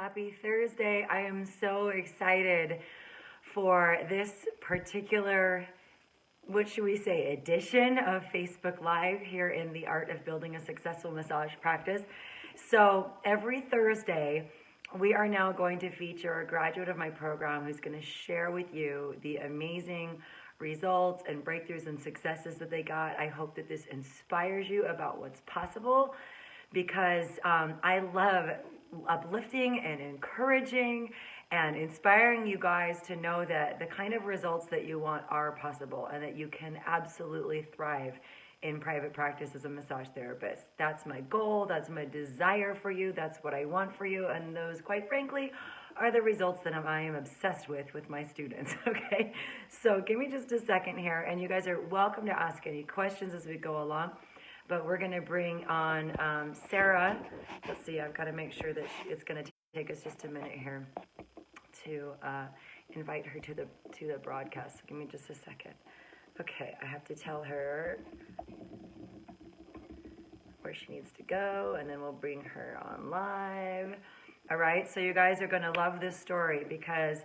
Happy Thursday. I am so excited for this particular, what should we say, edition of Facebook Live here in the Art of Building a Successful Massage Practice. So every Thursday, we are now going to feature a graduate of my program who's going to share with you the amazing results and breakthroughs and successes that they got. I hope that this inspires you about what's possible, because I love uplifting and encouraging and inspiring you guys to know that the kind of results that you want are possible and that you can absolutely thrive in private practice as a massage therapist. That's my goal. That's my desire for you. That's what I want for you. And those, quite frankly, are the results that I am obsessed with my students, okay? So give me just a second here, and you guys are welcome to ask any questions as we go along. But we're going to bring on Sara. Let's see, I've got to make sure that it's going to take us just a minute here to invite her to the broadcast. Give me just a second. Okay, I have to tell her where she needs to go, and then we'll bring her on live. All right, so you guys are going to love this story, because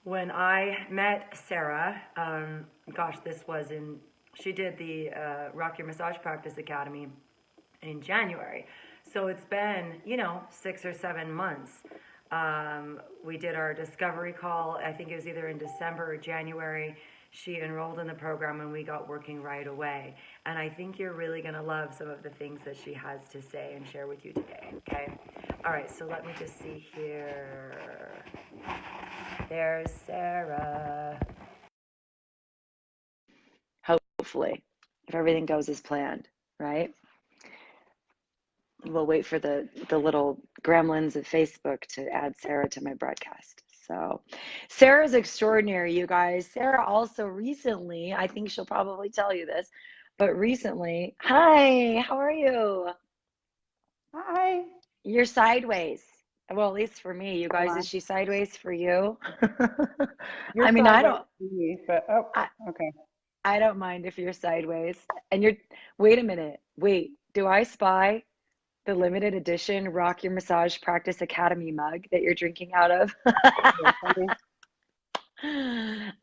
when I met Sara, she did the Rock Your Massage Practice Academy in January. So it's been, 6 or 7 months. We did our discovery call. I think it was either in December or January. She enrolled in the program and we got working right away. And I think you're really going to love some of the things that she has to say and share with you today, okay? All right, so let me just see here. There's Sara. Hopefully, if everything goes as planned, right? We'll wait for the little gremlins of Facebook to add Sara to my broadcast. So Sara's extraordinary, you guys. Sara also recently, I think she'll probably tell you this, but recently, hi, how are you? Hi. You're sideways. Well, at least for me, you guys. Is she sideways for you? You're I mean, I don't. Me, but okay. I don't mind if you're sideways. And you're. Wait a minute. Wait. Do I spy the limited edition Rock Your Massage Practice Academy mug that you're drinking out of?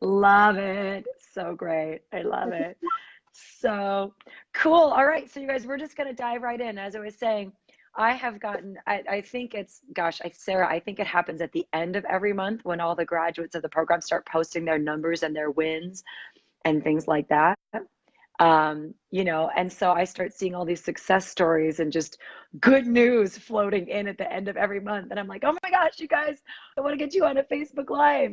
Love it. So great. I love it. So cool. All right. So you guys, we're just going to dive right in. As I was saying, I have gotten, I think it's, Sara, I think it happens at the end of every month when all the graduates of the program start posting their numbers and their wins and things like that. And so I start seeing all these success stories and just good news floating in at the end of every month. And I'm like, oh my gosh, you guys, I want to get you on a Facebook Live,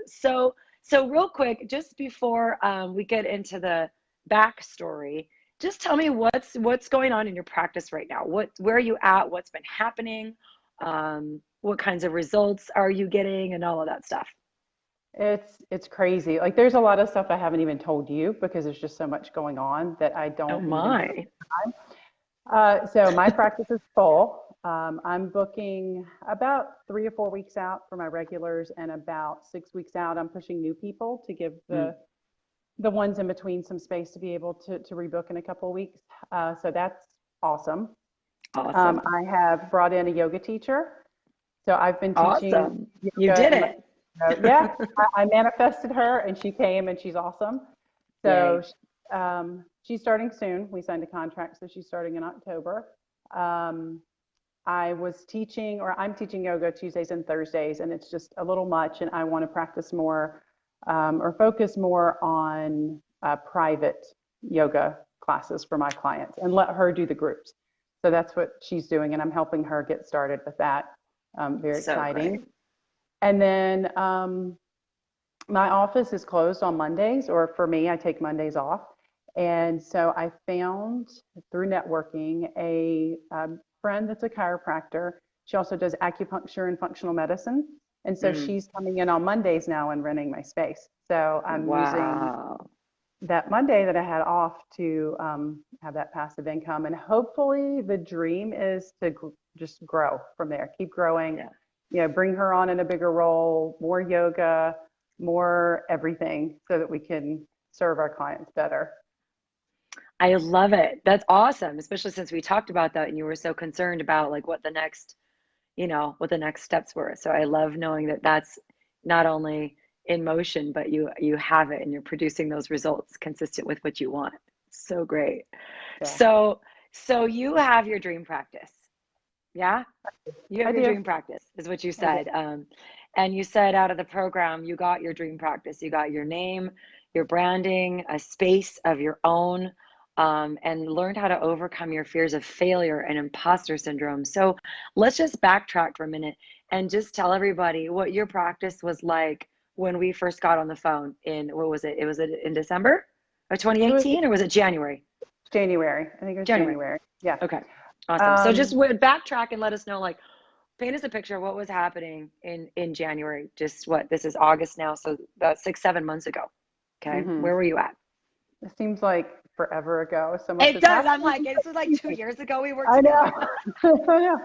So real quick, just before we get into the backstory, just tell me what's going on in your practice right now. Where are you at? What's been happening? What kinds of results are you getting and all of that stuff? It's crazy. Like, there's a lot of stuff I haven't even told you because there's just so much going on that I don't. Oh my. So my practice is full. I'm booking about 3 or 4 weeks out for my regulars, and about 6 weeks out, I'm pushing new people to give the ones in between some space to be able to rebook in a couple of weeks. So that's awesome. Awesome. I have brought in a yoga teacher. So I've been teaching. Awesome. You did it. Yeah, I manifested her and she came and she's awesome. So she's starting soon. We signed a contract, so she's starting in October. I'm teaching yoga Tuesdays and Thursdays, and it's just a little much, and I want to practice more or focus more on private yoga classes for my clients and let her do the groups. So that's what she's doing, and I'm helping her get started with that. Very exciting. Great. And then my office is closed on Mondays, or for me, I take Mondays off. And so I found through networking a friend that's a chiropractor. She also does acupuncture and functional medicine. And so she's coming in on Mondays now and renting my space. So I'm using that Monday that I had off to have that passive income. And hopefully the dream is to just grow from there, keep growing. Yeah. Bring her on in a bigger role, more yoga, more everything, so that we can serve our clients better. I love it. That's awesome, especially since we talked about that and you were so concerned about like what the next what the next steps were. So I love knowing that that's not only in motion, but you have it and you're producing those results consistent with what you want. So great. Yeah, So you have your dream practice. Yeah? You I have your do. dream practice, is what you I do. said. And you said out of the program, you got your dream practice. You got your name, your branding, a space of your own, and learned how to overcome your fears of failure and imposter syndrome. So let's just backtrack for a minute and just tell everybody what your practice was like when we first got on the phone in, what was it? Was it in December of It was 2018 or was it January? January. I think it was January. January. Yeah. Okay. Awesome. So just Um, backtrack and let us know, like, paint us a picture of what was happening in January. Just what, this is August now, so about 6, 7 months ago. Okay, mhm. where were you at? It seems like forever ago. So much It has does. I'm happened. like, this was like 2 years ago we worked I know. together. I know.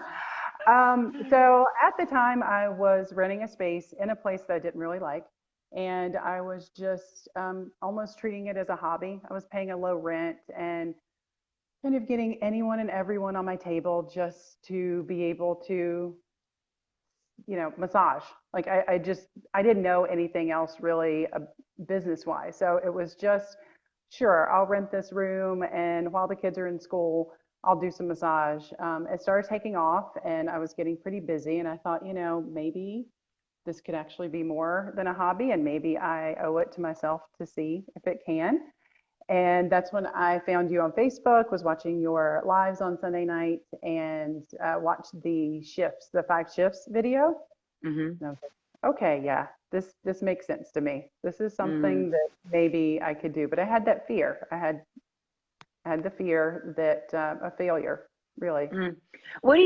So at the time, I was renting a space in a place that I didn't really like. And I was just almost treating it as a hobby. I was paying a low rent and kind of getting anyone and everyone on my table just to be able to, massage. Like I didn't know anything else really business wise. So it was just, sure, I'll rent this room and while the kids are in school, I'll do some massage. It started taking off and I was getting pretty busy and I thought, maybe this could actually be more than a hobby and maybe I owe it to myself to see if it can. And that's when I found you on Facebook, was watching your lives on Sunday night and watched the 5 shifts video. Mm-hmm. And I was like, okay, yeah, this makes sense to me. This is Mm, something that maybe I could do. But I had that fear. I had the fear that a failure, really. mm. What do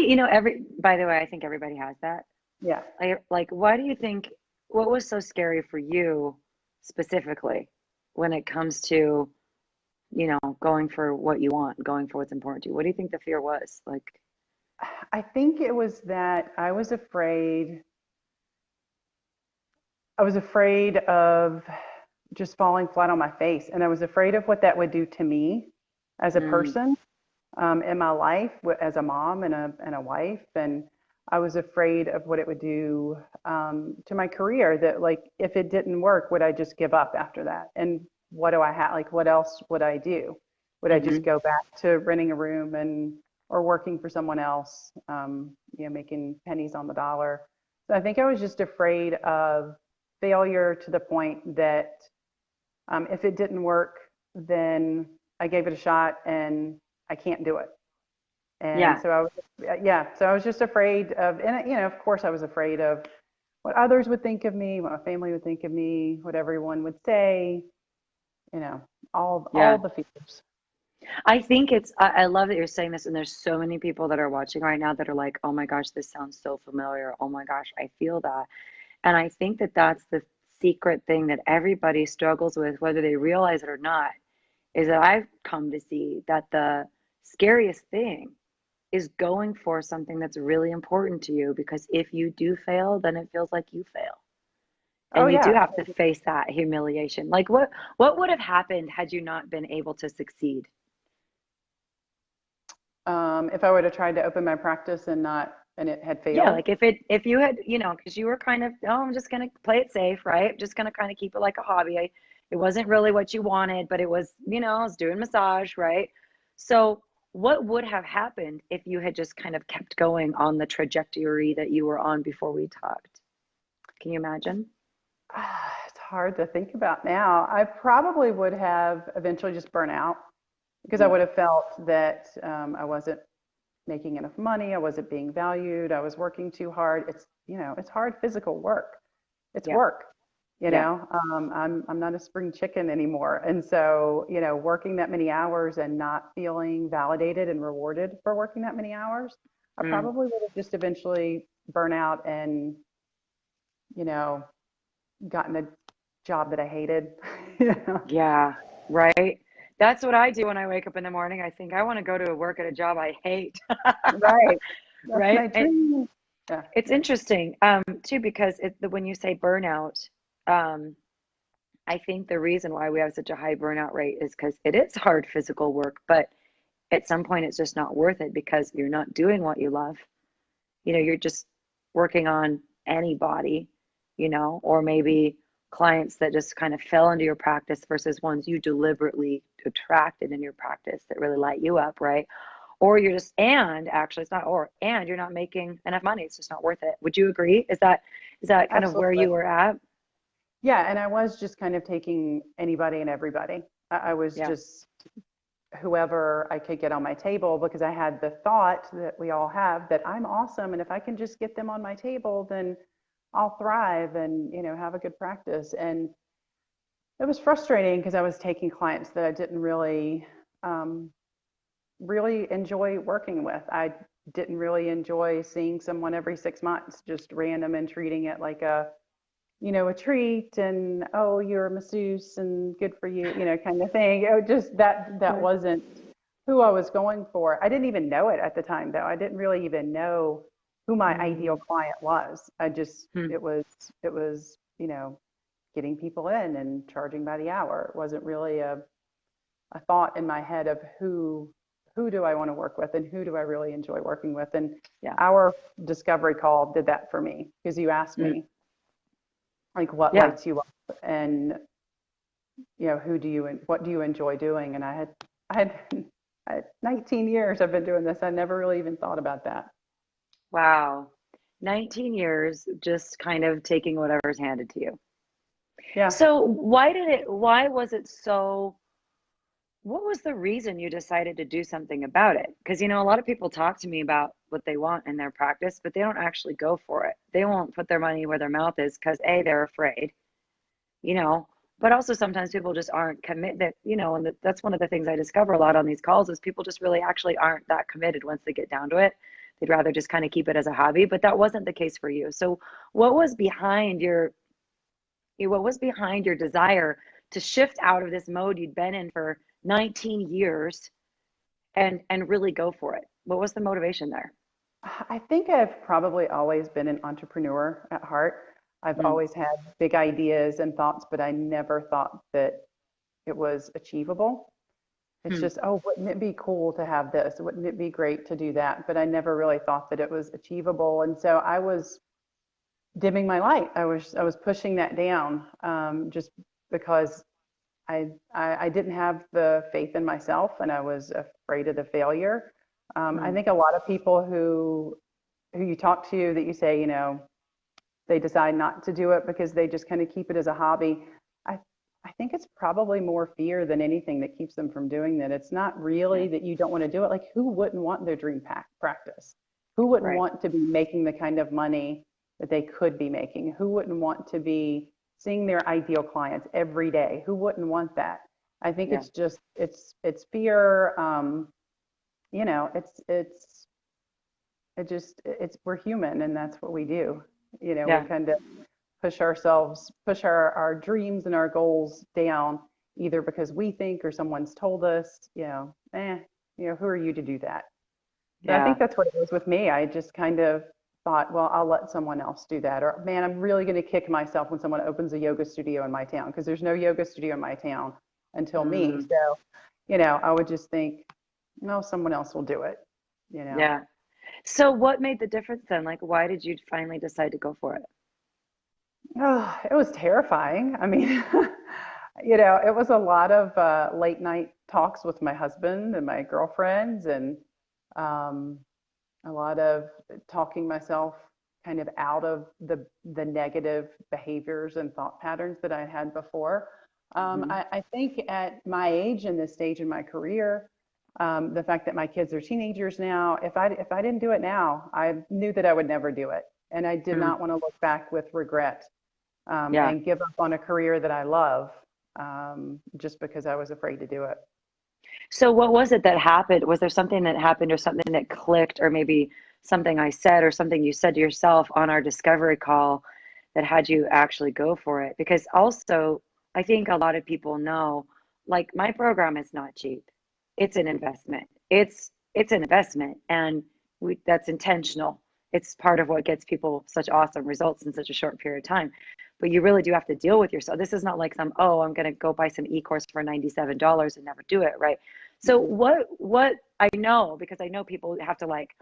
by the way, I think everybody has that. Yeah. Like, why do you think, what was so scary for you specifically when it comes to, going for what you want, going for what's important to you? What do you think the fear was? Like, I think it was that I was afraid. I was afraid of just falling flat on my face. And I was afraid of what that would do to me as a mm, person in my life as a mom and a wife. And I was afraid of what it would do to my career, that like, if it didn't work, would I just give up after that? And what do I have? Like, what else would I do? Would I just mm-hmm, go back to renting a room or working for someone else, making pennies on the dollar? So I think I was just afraid of failure to the point that if it didn't work, then I gave it a shot and I can't do it. And yeah, so yeah, so I was just afraid of, and of course I was afraid of what others would think of me, what my family would think of me, what everyone would say, you know, all yeah. the fears. I think I love that you're saying this, and there's so many people that are watching right now that are like, oh my gosh, this sounds so familiar. Oh my gosh, I feel that. And I think that that's the secret thing that everybody struggles with, whether they realize it or not, is that I've come to see that the scariest thing is going for something that's really important to you, because if you do fail, then it feels like you fail. Oh And you do yeah. have to face that humiliation. Like, what would have happened had you not been able to succeed? If I would have tried to open my practice and it had Yeah, failed. like if you had, because you were kind of, oh, I'm just gonna play it safe, right? Just gonna kind of keep it like a hobby. It wasn't really what you wanted, but it was, I was doing massage, right? So what would have happened if you had just kind of kept going on the trajectory that you were on before we talked? Can you imagine? It's hard to think about now. I probably would have eventually just burnt out because I Mm, would have felt that I wasn't making enough money, I wasn't being valued, I was working too hard. It's hard physical work. It's yeah, work. yeah, I'm not a spring chicken anymore, and so working that many hours and not feeling validated and rewarded for working that many hours, I mm, probably would have just eventually burn out and you know gotten a job that I hated. you know? yeah, right. That's what I do when I wake up in the morning. I think I want to go to work at a job I hate, Right. That's right? my dream. Yeah. It's interesting, too, because when you say burnout, um, I think the reason why we have such a high burnout rate is because it is hard physical work, but at some point it's just not worth it because you're not doing what you love. You're just working on anybody, or maybe clients that just kind of fell into your practice versus ones you deliberately attracted in your practice that really light you up, right? Or you're just, and actually it's not, and you're not making enough money. It's just not worth it. Would you agree? Is that kind of where Absolutely. you were at? Yeah, and I was just kind of taking anybody and everybody. I was Yeah. just whoever I could get on my table because I had the thought that we all have that I'm awesome, and if I can just get them on my table, then I'll thrive and, have a good practice. And it was frustrating because I was taking clients that I didn't um, really enjoy working with. I didn't really enjoy seeing someone every 6 months, just random, and treating it like a treat, and, oh, you're a masseuse and good for you, kind of thing. Just that Right. wasn't who I was going for. I didn't even know it at the time, though. I didn't really even know who my ideal Mm. client was. Hmm. It was, getting people in and charging by the hour. It wasn't really a thought in my head of who do I want to work with and who do I really enjoy working with. And Yeah. our discovery call did that for me because you asked Mm. me, like, what Yeah. lights you up, and what do you enjoy doing. And I had 19 years I've been doing this. I never really even thought about that. Wow. 19 years just kind of taking whatever's handed to you. Yeah. So why was it so, what was the reason you decided to do something about it? Because, a lot of people talk to me about what they want in their practice, but they don't actually go for it. They won't put their money where their mouth is because A, they're afraid, you know, but also sometimes people just aren't committed, and that's one of the things I discover a lot on these calls is people just really actually aren't that committed once they get down to it. They'd rather just kind of keep it as a hobby, but that wasn't the case for you. So what was behind your desire to shift out of this mode you'd been in for 19 years and really go for it? What was the motivation there? I think I've probably always been an entrepreneur at heart. I've Mm, always had big ideas and thoughts, but I never thought that it was achievable. It's hmm, just, oh, wouldn't it be cool to have this? Wouldn't it be great to do that? But I never really thought that it was achievable. And so I was dimming my light. I was pushing that down, just because I didn't have the faith in myself, and I was afraid of the failure. I hmm. think a lot of people who you talk to that you say, they decide not to do it because they just kind of keep it as a hobby. I I think it's probably more fear than anything that keeps them from doing that. It's not Yeah, really that you don't want to do it. Like, who wouldn't want their dream practice? Who wouldn't right. want to be making the kind of money that they could be making? Who wouldn't want to be seeing their ideal clients every day? Who wouldn't want that? I think Yeah, it's just it's fear. It's it just it's we're human, and that's what we do. We yeah, kind of push our dreams and our goals down, either because we think or someone's told us, who are you to do that? So I yeah, think that's what it was with me. I just kind of thought, well, I'll let someone else do that. Or, man, I'm really going to kick myself when someone opens a yoga studio in my town, because there's no yoga studio in my town until me. mm, So, I would just think, no, someone else will do it. yeah. So what made the difference then? Like, why did you finally decide to go for it? Oh, it was terrifying. I mean, it was a lot of late night talks with my husband and my girlfriends, and um, a lot of talking myself kind of out of the negative behaviors and thought patterns that I had before. Hmm. I think at my age and this stage in my career, the fact that my kids are teenagers now, if I didn't do it now, I knew that I would never do it, and I did Hmm. not want to look back with regret, Yeah. and give up on a career that I love, just because I was afraid to do it. So what was it that happened? Was there something that happened or something that clicked or maybe something I said or something you said to yourself on our discovery call that had you actually go for it? Because also, I think a lot of people know, like my program is not cheap. It's an investment. It's an investment and that's intentional. It's part of what gets people such awesome results in such a short period of time. But you really do have to deal with yourself. This is not like I'm going to go buy some e-course for $97 and never do it, right? So what I know, because I know people have to like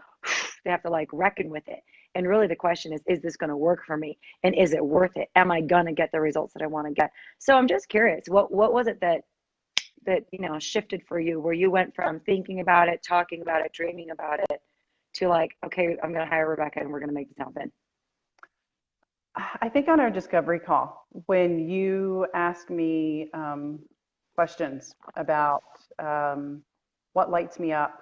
they have to like reckon with it. And really the question is this going to work for me? And is it worth it? Am I going to get the results that I want to get? So I'm just curious, what was it that shifted for you, where you went from thinking about it, talking about it, dreaming about it, to like, okay, I'm going to hire Rebecca and we're going to make this happen? I think on our discovery call, when you asked me questions about what lights me up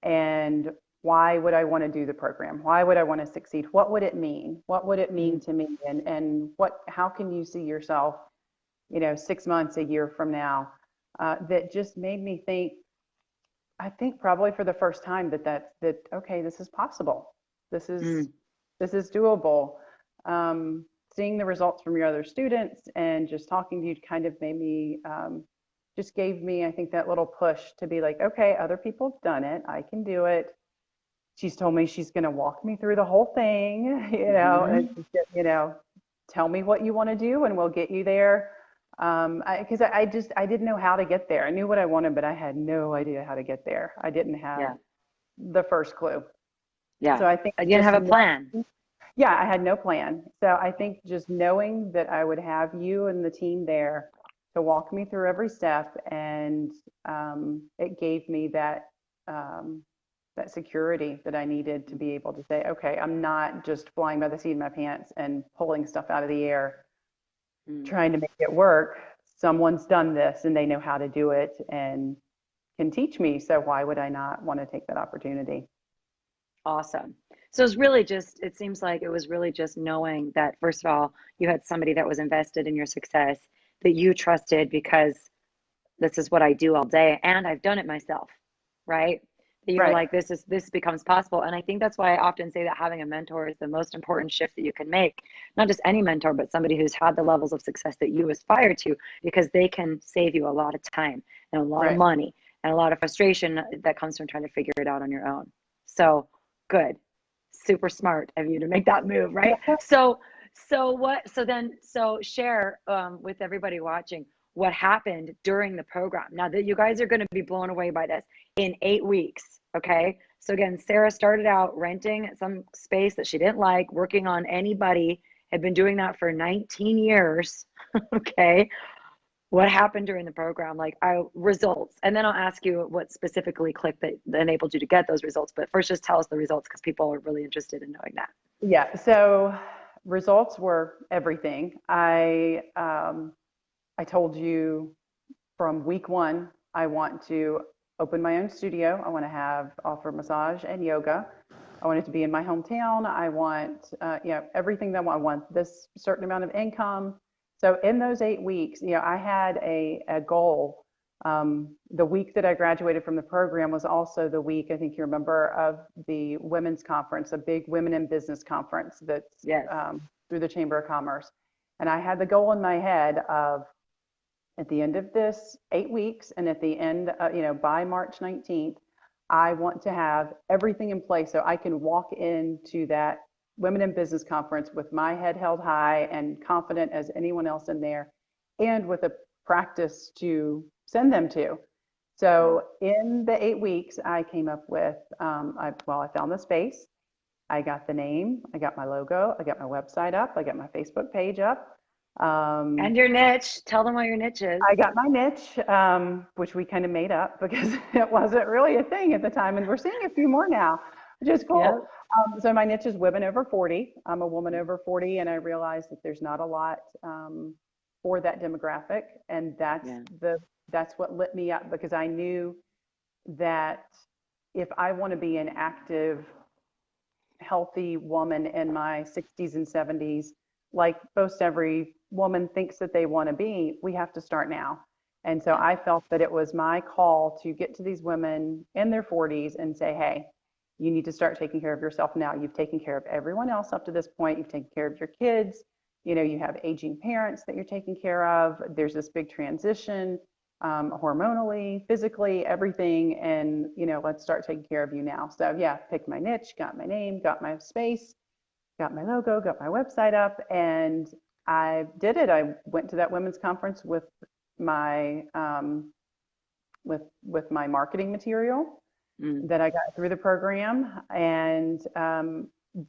and why would I want to do the program? Why would I want to succeed? What would it mean? What would it mean to me? And how can you see yourself, 6 months, a year from now? That just made me think, I think probably for the first time okay, this is possible. This is Mm, this is doable. Seeing the results from your other students and just talking to you kind of made me, just gave me, I think, that little push to be like, okay, other people have done it. I can do it. She's told me she's going to walk me through the whole thing, and mm-hmm. tell me what you want to do and we'll get you there. Because I didn't know how to get there. I knew what I wanted, but I had no idea how to get there. I didn't have Yeah. the first clue. Yeah. So I think I didn't just have a plan. yeah, I had no plan. So I think just knowing that I would have you and the team there to walk me through every step, and it gave me that security that I needed to be able to say, okay, I'm not just flying by the seat of my pants and pulling stuff out of the air, Mm. trying to make it work. Someone's done this and they know how to do it and can teach me. So why would I not want to take that opportunity? Awesome. So it's really just, it seems like it was really just knowing that, first of all, you had somebody that was invested in your success, that you trusted because this is what I do all day and I've done it myself, right? That you were Right. like, this becomes possible. And I think that's why I often say that having a mentor is the most important shift that you can make. Not just any mentor, but somebody who's had the levels of success that you aspire to, because they can save you a lot of time and a lot of Right. money and a lot of frustration that comes from trying to figure it out on your own. So good. Super smart of you to make that move, right? So share with everybody watching what happened during the program. Now that you guys are going to be blown away by this in 8 weeks. Okay. So again, Sara started out renting some space that she didn't like, working on anybody, had been doing that for 19 years. Okay. What happened during the program? Like results. And then I'll ask you what specifically clicked that enabled you to get those results. But first, just tell us the results, because people are really interested in knowing that. Yeah. So results were everything. I told you from week one, I want to open my own studio. I want to offer massage and yoga. I want it to be in my hometown. I want, everything that I want. I want this certain amount of income. So in those 8 weeks, I had a goal. The week that I graduated from the program was also the week, I think you remember, of the women's conference, a big women in business conference that's Yes. through the Chamber of Commerce. And I had the goal in my head of, at the end of this 8 weeks, and at the end, by March 19th, I want to have everything in place so I can walk into that Women in Business Conference with my head held high and confident as anyone else in there, and with a practice to send them to. So in the 8 weeks, I came up with, I found the space, I got the name, I got my logo, I got my website up, I got my Facebook page up. And your niche. Tell them what your niche is. I got my niche, which we kind of made up because it wasn't really a thing at the time. And we're seeing a few more now, which is cool. Yep. So my niche is women over 40. I'm a woman over 40, and I realized that there's not a lot for that demographic. And Yeah. that's what lit me up, because I knew that if I want to be an active, healthy woman in my 60s and 70s, like most every woman thinks that they want to be, we have to start now. And so Yeah. I felt that it was my call to get to these women in their 40s and say, hey, you need to start taking care of yourself now. You've taken care of everyone else up to this point. You've taken care of your kids. You have aging parents that you're taking care of. There's this big transition, hormonally, physically, everything. And, let's start taking care of you now. So yeah, picked my niche, got my name, got my space, got my logo, got my website up, and I did it. I went to that women's conference with my my marketing material Mm. that I got through the program, and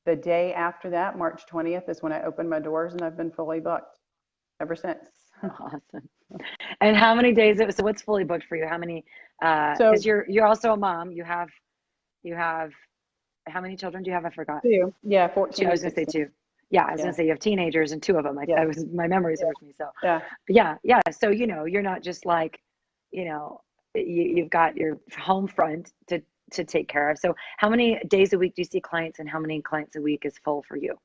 the day after that, March 20th, is when I opened my doors, and I've been fully booked ever since. Awesome. And how many days, so what's fully booked for you? How many, because So you're also a mom. You have, how many children do you have? I forgot. two, yeah, Two, 14 I and was gonna say 16. two. Yeah, I was Yeah, gonna say you have teenagers and two of them. yeah, I was, my memory yeah, serves me. So, yeah. but yeah. So, you're not just like, you know, you've got your home front to take care of. So how many days a week do you see clients, and how many clients a week is full for you?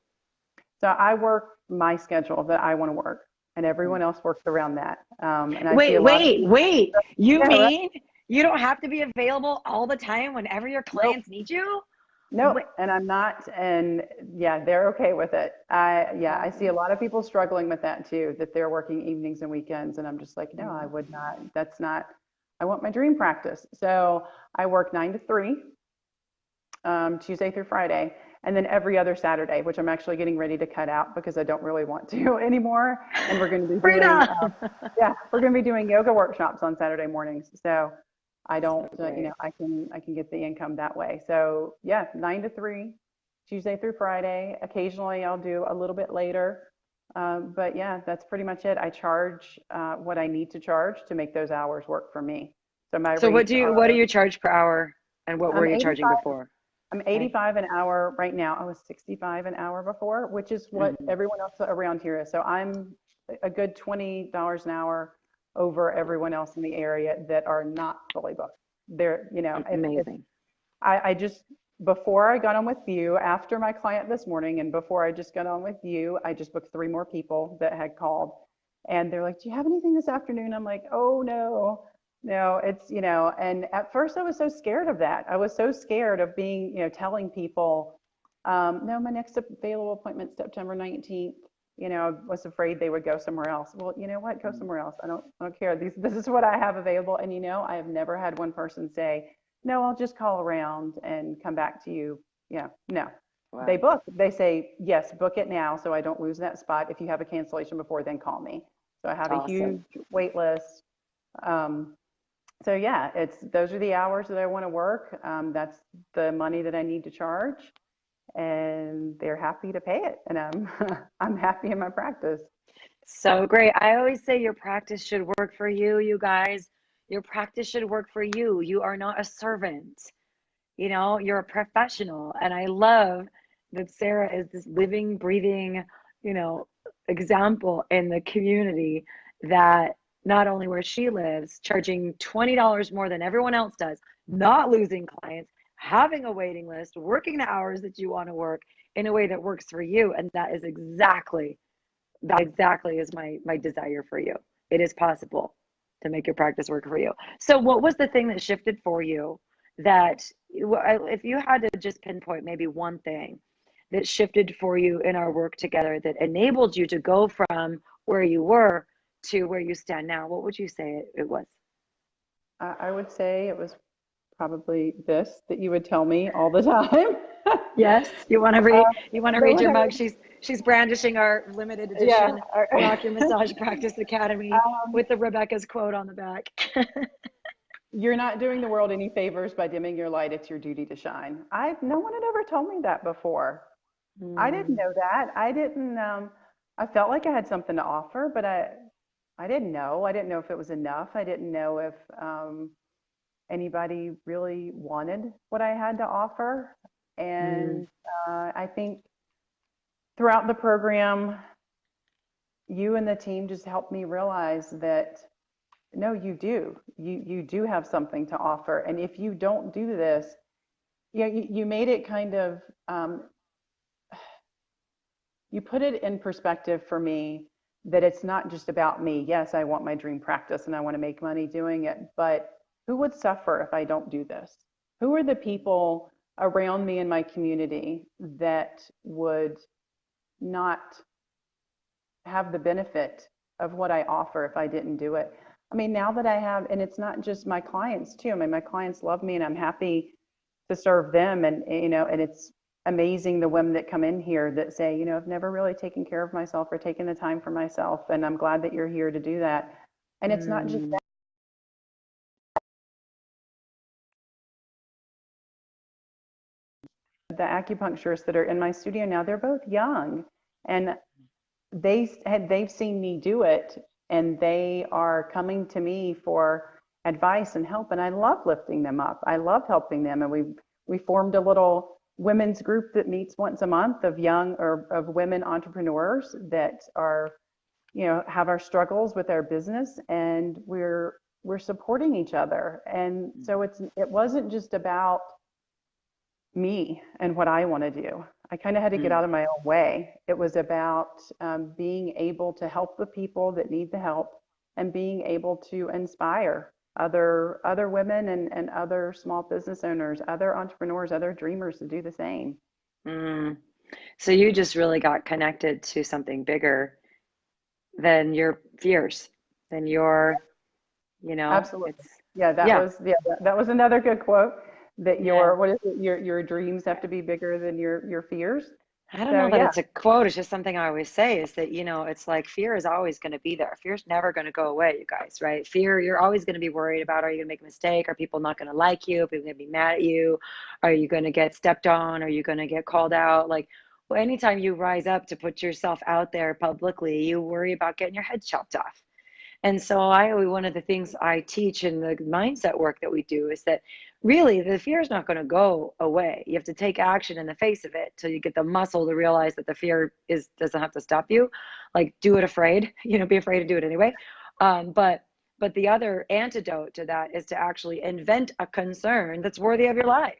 So I work my schedule that I want to work, and Mm. everyone else works around that. And I see Wait, a lot of wait, people. wait. You Yeah, right. mean you don't have to be available all the time whenever your Nope. clients need you? Nope. Wait, And I'm not. And yeah, they're okay with it. Yeah, I see a lot of people struggling with that too, that they're working evenings and weekends. And I'm just like, no, I mm, would not. That's not, I want my dream practice. So I work 9 to 3, Tuesday through Friday, and then every other Saturday, which I'm actually getting ready to cut out because I don't really want to anymore. And we're going to be doing, freedom. yeah, we're going to be doing yoga workshops on Saturday mornings. So I don't, So great. I can get the income that way. So yeah, 9 to 3, Tuesday through Friday. Occasionally I'll do a little bit later. But yeah, that's pretty much it. I charge what I need to charge to make those hours work for me. So my So rates what do are, you charge per hour, and what were I'm you charging 85 before? I'm Okay. 85 an hour right now. I was 65 an hour before, which is what Hmm. everyone else around here is. So I'm a good $20 an hour over everyone else in the area that are not fully booked. They're, if Amazing. I just, before I got on with you, after my client this morning, and before I just got on with you, I just booked 3 more people that had called. And they're like, do you have anything this afternoon? I'm like, oh no, no, and at first I was so scared of that. I was so scared of being, telling people, no, my next available appointment September 19th. I was afraid they would go somewhere else. Well, you know what? Go Mm. somewhere else. I don't care. This is what I have available. And I have never had one person say, no, I'll just call around and come back to you. Yeah, no. They Wow. book. They say, yes, book it now so I don't lose that spot. If you have a cancellation before, then call me. So I have a huge Awesome. wait list. Um, so yeah, those are the hours that I want to work. That's the money that I need to charge, and they're happy to pay it, and I'm I'm happy in my practice. So great. I always say your practice should work for you, you guys. Your practice should work for you. You are not a servant. You're a professional. And I love that Sara is this living, breathing, you know, example in the community, that not only where she lives, charging $20 more than everyone else does, not losing clients, having a waiting list, working the hours that you want to work in a way that works for you. And that exactly is my desire for you. It is possible to make your practice work for you. So what was the thing that shifted for you, that if you had to just pinpoint maybe one thing that shifted for you in our work together that enabled you to go from where you were to where you stand now, what would you say it was? I would say it was probably this that you would tell me all the time. Yes, you want to read Go your ahead. mug. She's brandishing our limited Yeah. edition Rock Your Massage Practice Academy with the Rebecca's quote on the back. You're not doing the world any favors by dimming your light. It's your duty to shine. No one had ever told me that before. I didn't Mm, know that. I felt like I had something to offer, but I didn't know. I didn't know if it was enough. I didn't know if anybody really wanted what I had to offer. mm, And I think throughout the program, you and the team just helped me realize that no, you do. You do have something to offer. And if you don't do this, you made it kind of you put it in perspective for me that it's not just about me. Yes, I want my dream practice and I want to make money doing it, but who would suffer if I don't do this? Who are the people around me in my community that would not have the benefit of what I offer if I didn't do it? I mean, now that I have, and it's not just my clients too. I mean, my clients love me and I'm happy to serve them. And it's amazing the women that come in here that say, I've never really taken care of myself or taken the time for myself. And I'm glad that you're here to do that. And it's not just mm. the acupuncturists that are in my studio now, they're both young, and they've seen me do it, and they are coming to me for advice and help, and I love lifting them up. I love helping them, and we formed a little women's group that meets once a month of women entrepreneurs that are, have our struggles with our business, and we're supporting each other. And so it wasn't just about me and what I want to do. I kind of had to get out of my own way. It was about being able to help the people that need the help, and being able to inspire other women and other small business owners, other entrepreneurs, other dreamers to do the same. So you just really got connected to something bigger than your fears, than your, Absolutely. That was another good quote, that what is it? Your dreams have to be bigger than your fears. I don't know that it's a quote. It's just something I always say, is that, it's like fear is always going to be there. Fear's never going to go away, you guys, right? Fear, you're always going to be worried about, are you going to make a mistake? Are people not going to like you? Are people going to be mad at you? Are you going to get stepped on? Are you going to get called out? Like, well, anytime you rise up to put yourself out there publicly, you worry about getting your head chopped off. And so one of the things I teach in the mindset work that we do is that really the fear is not going to go away. You have to take action in the face of it till you get the muscle to realize that the fear doesn't have to stop you. Like, do it afraid, be afraid to do it anyway. But the other antidote to that is to actually invent a concern that's worthy of your life.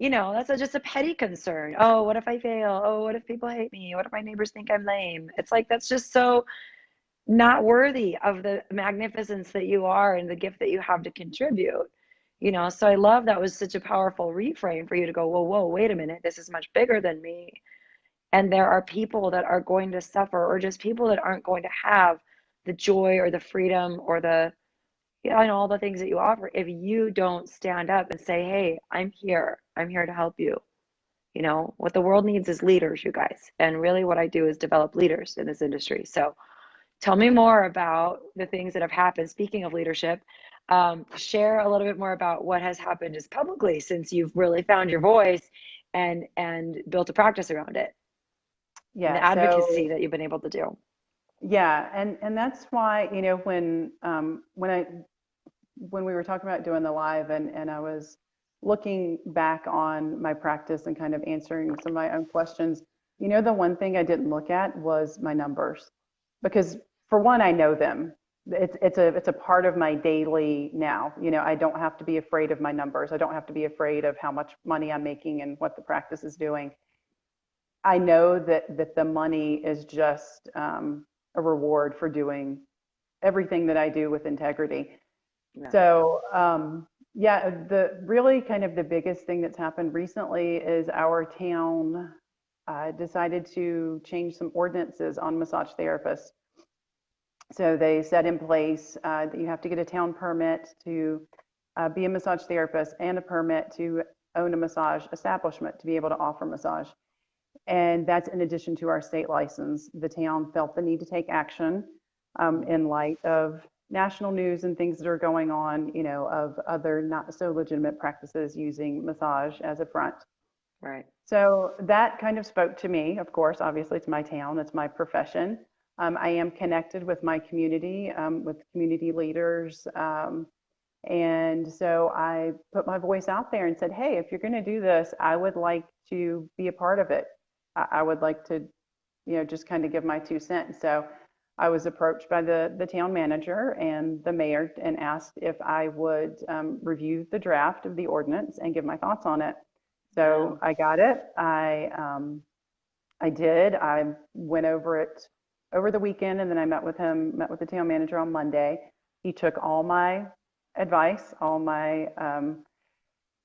That's just a petty concern. Oh, what if I fail? Oh, what if people hate me? What if my neighbors think I'm lame? It's like, that's just so not worthy of the magnificence that you are and the gift that you have to contribute. So I love that was such a powerful reframe for you to go, whoa, wait a minute, this is much bigger than me. And there are people that are going to suffer, or just people that aren't going to have the joy or the freedom or all the things that you offer if you don't stand up and say, hey, I'm here to help you. What the world needs is leaders, you guys. And really what I do is develop leaders in this industry. So tell me more about the things that have happened. Speaking of leadership, share a little bit more about what has happened just publicly since you've really found your voice and built a practice around it. Yeah. And the advocacy that you've been able to do. Yeah, and that's why, when we were talking about doing the live, and I was looking back on my practice and kind of answering some of my own questions, the one thing I didn't look at was my numbers, because for one, I know them. It's a part of my daily now. I don't have to be afraid of my numbers. I don't have to be afraid of how much money I'm making and what the practice is doing. I know that the money is just a reward for doing everything that I do with integrity. Yeah. So the really kind of the biggest thing that's happened recently is our town decided to change some ordinances on massage therapists. So they set in place that you have to get a town permit to be a massage therapist, and a permit to own a massage establishment to be able to offer massage. And that's in addition to our state license. The town felt the need to take action in light of national news and things that are going on, of other not so legitimate practices using massage as a front. Right. So that kind of spoke to me. Of course, obviously it's my town, it's my profession. I am connected with my community, with community leaders. And so I put my voice out there and said, hey, if you're going to do this, I would like to be a part of it. I would like to, just kind of give my 2 cents. So I was approached by the town manager and the mayor and asked if I would review the draft of the ordinance and give my thoughts on it. So I got it. I did. I went over it over the weekend, and then I met with the town manager on Monday. He took all my advice, all my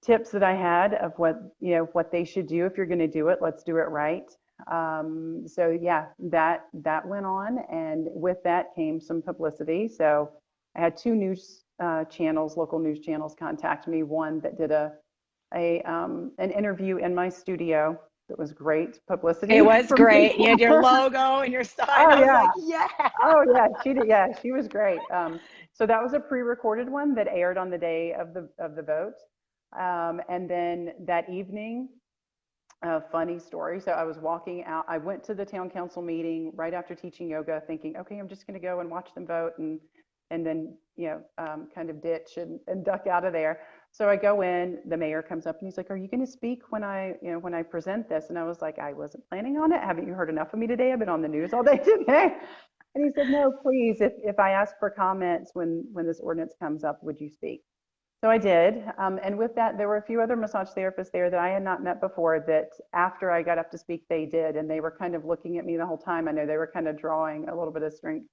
tips that I had of what they should do. If you're going to do it, let's do it right. So yeah, that went on, and with that came some publicity. So I had 2 news channels, local news channels, contact me. One that did an interview in my studio. That was great publicity. It was great. You had your logo and your sign. I was like, yeah. Oh yeah, she did. Yeah, she was great. So that was a pre-recorded one that aired on the day of the vote. And then that evening, a funny story. So I was walking out. I went to the town council meeting right after teaching yoga, thinking, okay, I'm just going to go and watch them vote and then kind of ditch and duck out of there. So I go in. The mayor comes up and he's like, "Are you going to speak when I present this?" And I was like, "I wasn't planning on it. Haven't you heard enough of me today? I've been on the news all day today." And he said, "No, please. If I ask for comments when this ordinance comes up, would you speak?" So I did. And with that, there were a few other massage therapists there that I had not met before that after I got up to speak, they did. And they were kind of looking at me the whole time. I know they were kind of drawing a little bit of strength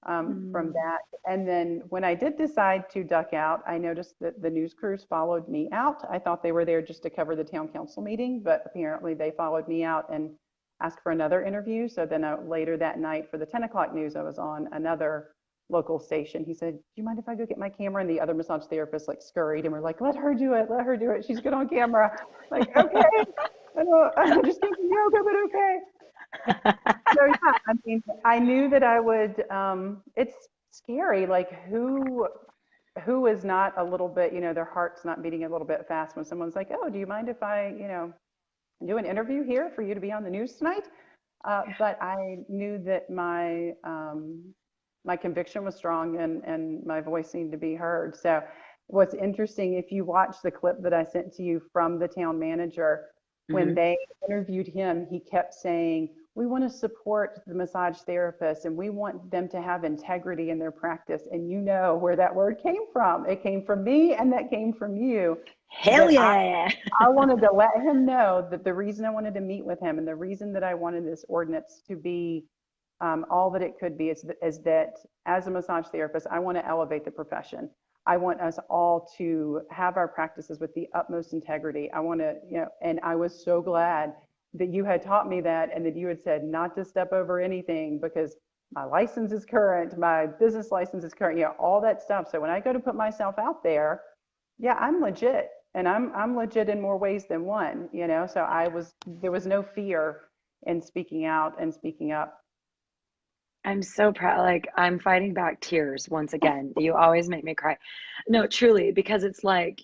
from Mm. that. And then when I did decide to duck out, I noticed that the news crews followed me out. I thought they were there just to cover the town council meeting, but apparently they followed me out and asked for another interview. So then later that night for the 10 o'clock news, I was on another local station. He said, "Do you mind if I go get my camera?" And the other massage therapist like scurried and we're like, "Let her do it. Let her do it. She's good on camera." Like, okay, I just came from yoga, but okay. So yeah, I mean, I knew that I would. It's scary. Like who is not a little bit, their heart's not beating a little bit fast when someone's like, "Oh, do you mind if I, do an interview here for you to be on the news tonight?" But I knew that my conviction was strong and my voice needed to be heard. So what's interesting, if you watch the clip that I sent to you from the town manager, when Hmm. they interviewed him, he kept saying, "We want to support the massage therapists and we want them to have integrity in their practice." And you know where that word came from. It came from me and that came from you. Hell That yeah. I wanted to let him know that the reason I wanted to meet with him and the reason that I wanted this ordinance to be all that it could be is that as a massage therapist, I want to elevate the profession. I want us all to have our practices with the utmost integrity. I want to, and I was so glad that you had taught me that and that you had said not to step over anything because my license is current, my business license is current, all that stuff. So when I go to put myself out there, yeah, I'm legit and I'm legit in more ways than one, so there was no fear in speaking out and speaking up. I'm so proud. Like, I'm fighting back tears once again. You always make me cry. No, truly, because it's like,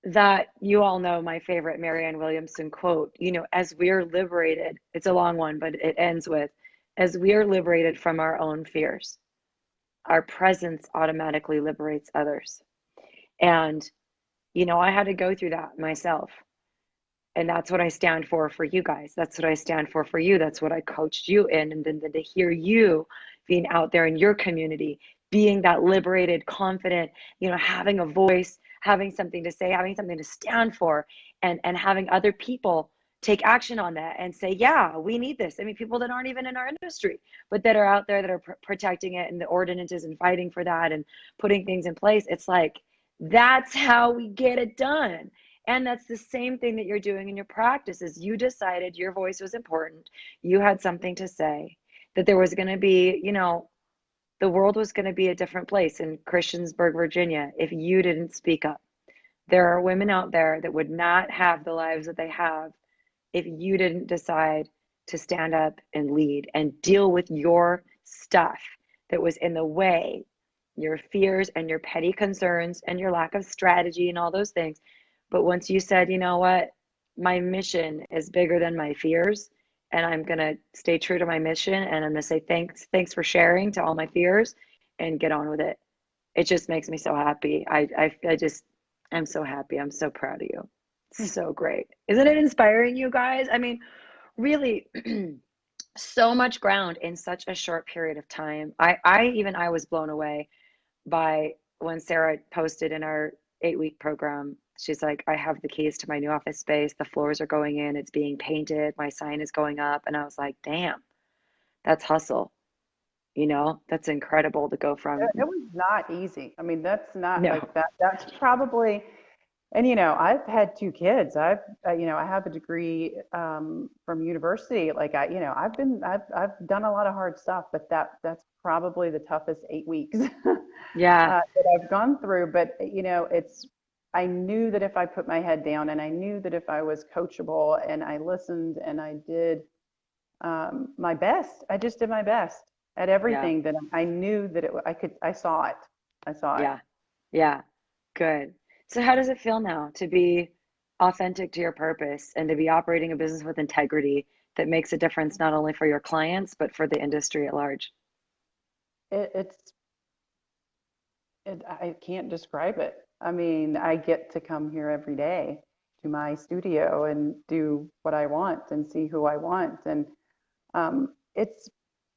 that you all know my favorite Marianne Williamson quote, as we're liberated, it's a long one, but it ends with, as we are liberated from our own fears, our presence automatically liberates others. And, I had to go through that myself. And that's what I stand for you guys. That's what I stand for you. That's what I coached you in. And then to hear you being out there in your community, being that liberated, confident, having a voice, having something to say, having something to stand for, and having other people take action on that and say, yeah, we need this. I mean, people that aren't even in our industry, but that are out there that are protecting it and the ordinances and fighting for that and putting things in place. It's like, that's how we get it done. And that's the same thing that you're doing in your practice is you decided your voice was important. You had something to say, that there was going to be, the world was going to be a different place in Christiansburg, Virginia, if you didn't speak up. There are women out there that would not have the lives that they have if you didn't decide to stand up and lead and deal with your stuff that was in the way, your fears and your petty concerns and your lack of strategy and all those things. But once you said, you know what, my mission is bigger than my fears, and I'm going to stay true to my mission, and I'm going to say thanks for sharing to all my fears and get on with it. It just makes me so happy. I'm so happy. I'm so proud of you. So great. Isn't it inspiring, you guys? I mean, really, so much ground in such a short period of time. I was blown away by when Sara posted in our 8-week program. She's like, I have the keys to my new office space. The floors are going in. It's being painted. My sign is going up. And I was like, damn, that's hustle. That's incredible to go from It was not easy. I mean, that's not no. like that. That's probably, and I've had two kids. I have a degree from university. Like I've done a lot of hard stuff, but that's probably the toughest 8 weeks Yeah. that I've gone through. But I knew that if I put my head down, and I knew that if I was coachable, and I listened, and I did my best. I just did my best at Yeah. everything that I knew that I saw it. I saw it. Yeah. Yeah. Good. So how does it feel now to be authentic to your purpose and to be operating a business with integrity that makes a difference not only for your clients, but for the industry at large. It, it's I can't describe it. I mean, I get to come here every day to my studio and do what I want and see who I want. And it's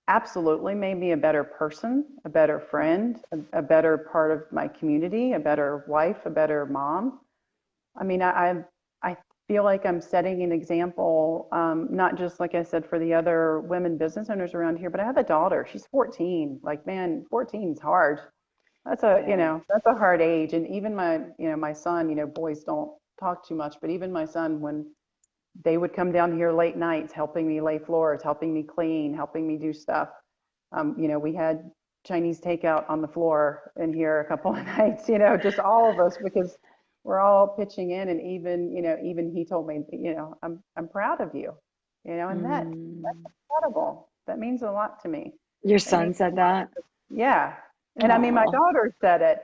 absolutely made me a better person, a better friend, a better part of my community, a better wife, a better mom. I mean, I feel like I'm setting an example, not just like I said for the other women business owners around here, but I have a daughter. She's 14. Like, man, 14 is hard. That's Yeah. that's a hard age. And even my son, boys don't talk too much, but even my son, when they would come down here late nights, helping me lay floors, helping me clean, helping me do stuff. We had Chinese takeout on the floor in here a couple of nights, just all of us because we're all pitching in. And even he told me, I'm proud of you, and that's Mm. incredible. That means a lot to me. Your It means son a said lot. that? Yeah. And I mean, my Oh, daughter said it.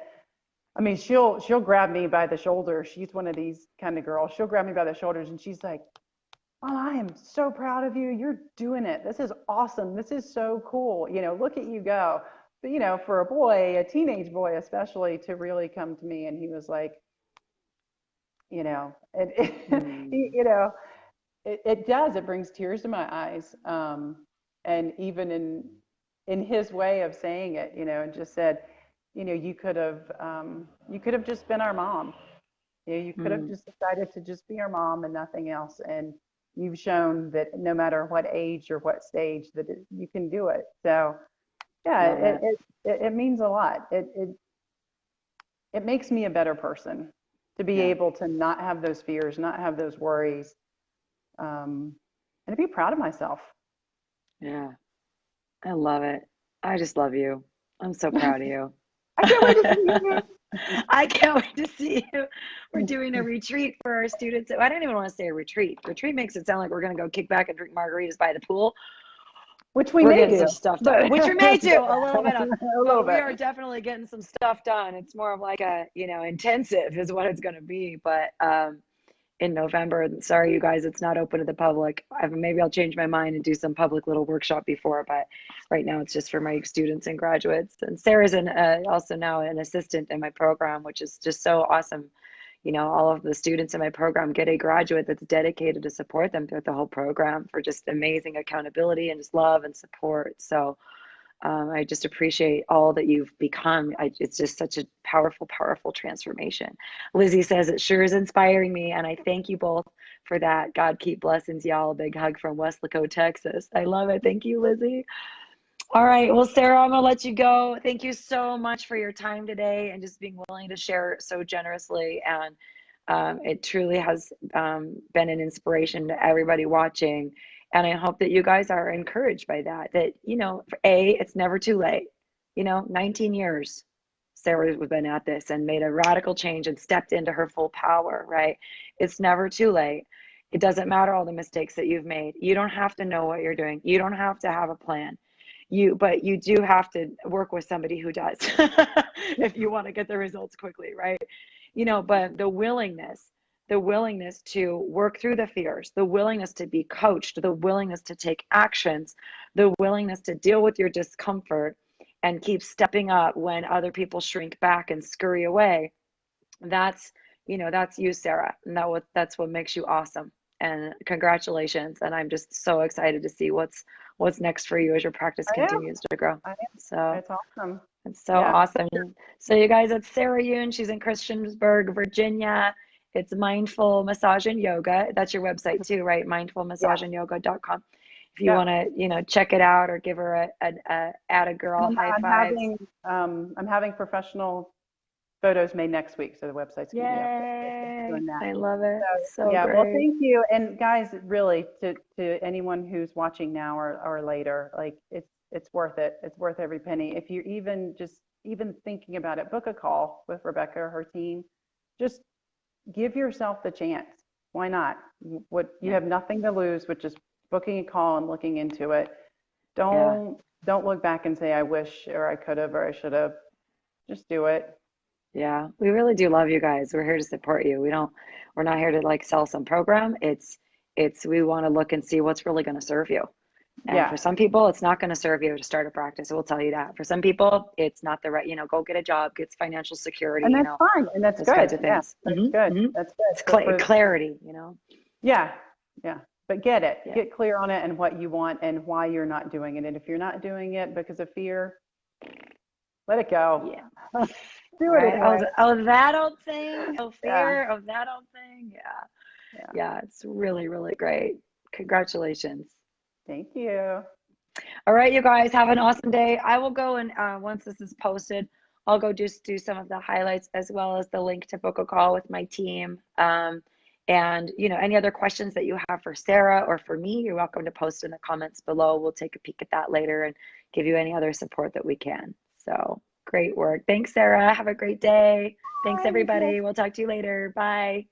I mean, she'll grab me by the shoulder. She's one of these kind of girls. She'll grab me by the shoulders and she's like, "Oh, I am so proud of you. You're doing it. This is awesome. This is so cool. Look at you go." But for a boy, a teenage boy especially, to really come to me and he was like, and mm, it does. It brings tears to my eyes. And even in his way of saying it, and just said, you could have just been our mom. You could have mm. just decided to just be our mom and nothing else. And you've shown that no matter what age or what stage that you can do it. So yeah, Love it. it means a lot. It makes me a better person to be Yeah. able to not have those fears, not have those worries, and to be proud of myself. Yeah. I love it. I just love you. I'm so proud of you. I can't wait to see I can't wait to see you. We're you, doing a retreat for our students. I don't even want to say a retreat. Retreat makes it sound like we're going to go kick back and drink margaritas by the pool. which we We're may getting do, some stuff done, but which we may do a little bit of, a little but we bit. are definitely getting some stuff done. It's more of like a, intensive is what it's going to be. But in November, sorry, you guys, it's not open to the public. Maybe I'll change my mind and do some public little workshop before, but right now it's just for my students and graduates. And Sarah's also now an assistant in my program, which is just so awesome. All of the students in my program get a graduate that's dedicated to support them throughout the whole program for just amazing accountability and just love and support. So I just appreciate all that you've become. It's just such a powerful, powerful transformation. Lizzie says it sure is inspiring me, and I thank you both for that. God keep blessings, y'all. A big hug from Westlaco, Texas. I love it. Thank you, Lizzie. All right. Well, Sarah, I'm going to let you go. Thank you so much for your time today and just being willing to share so generously. And it truly has been an inspiration to everybody watching. And I hope that you guys are encouraged by that, it's never too late. 19 years, Sarah has been at this and made a radical change and stepped into her full power, right? It's never too late. It doesn't matter all the mistakes that you've made. You don't have to know what you're doing. You don't have to have a plan. But you do have to work with somebody who does if you want to get the results quickly, right? But the willingness to work through the fears, the willingness to be coached, the willingness to take actions, the willingness to deal with your discomfort and keep stepping up when other people shrink back and scurry away. That's you, Sarah. And that's what makes you awesome. And congratulations. And I'm just so excited to see what's next for you as your practice I am. continues to grow. I am. So It's awesome. it's so Yeah. awesome. So you guys, it's Sarah Yoon. She's in Christiansburg, Virginia. It's Mindful Massage and Yoga. That's your website too, right? Yeah. mindfulmassageandyoga.com. If you Yeah. want to, check it out or give her a add a girl I'm, high I'm fives. having professional photos made next week, so the website's keeping me updated. Yay. Doing that. I love it. So So yeah, well, great. thank you. And guys, really, to anyone who's watching now or later, like it's worth it. It's worth every penny. If you're even thinking about it, book a call with Rebecca or her team. Just give yourself the chance. Why not? What you Yeah. have nothing to lose with just booking a call and looking into it. Yeah. Don't look back and say I wish or I could have or I should have. Just do it. Yeah, we really do love you guys. We're here to support you. We're not here to like sell some program. We want to look and see what's really going to serve you. And for Yeah. some people, it's not going to serve you to start a practice. We'll tell you that. For some people, it's not the right, go get a job, get financial security, And that's fine. And that's those kinds good. of Yeah. things. That's good. Hmm. That's good. It's But for, clarity. yeah. Yeah. But get it. Yeah. Get clear on it and what you want and why you're not doing it. And if you're not doing it because of fear, let it go. Yeah. Do it Right. anyway. That old thing. Oh, Yeah. fear of that old thing. Yeah. Yeah. Yeah. It's really, really great. Congratulations. Thank you. All right, you guys have an awesome day. I will go and once this is posted, I'll go just do some of the highlights as well as the link to book a call with my team. And any other questions that you have for Sara or for me, you're welcome to post in the comments below. We'll take a peek at that later and give you any other support that we can. So great work. Thanks, Sara. Have a great day. Thanks, Bye. everybody. We'll talk to you later. Bye.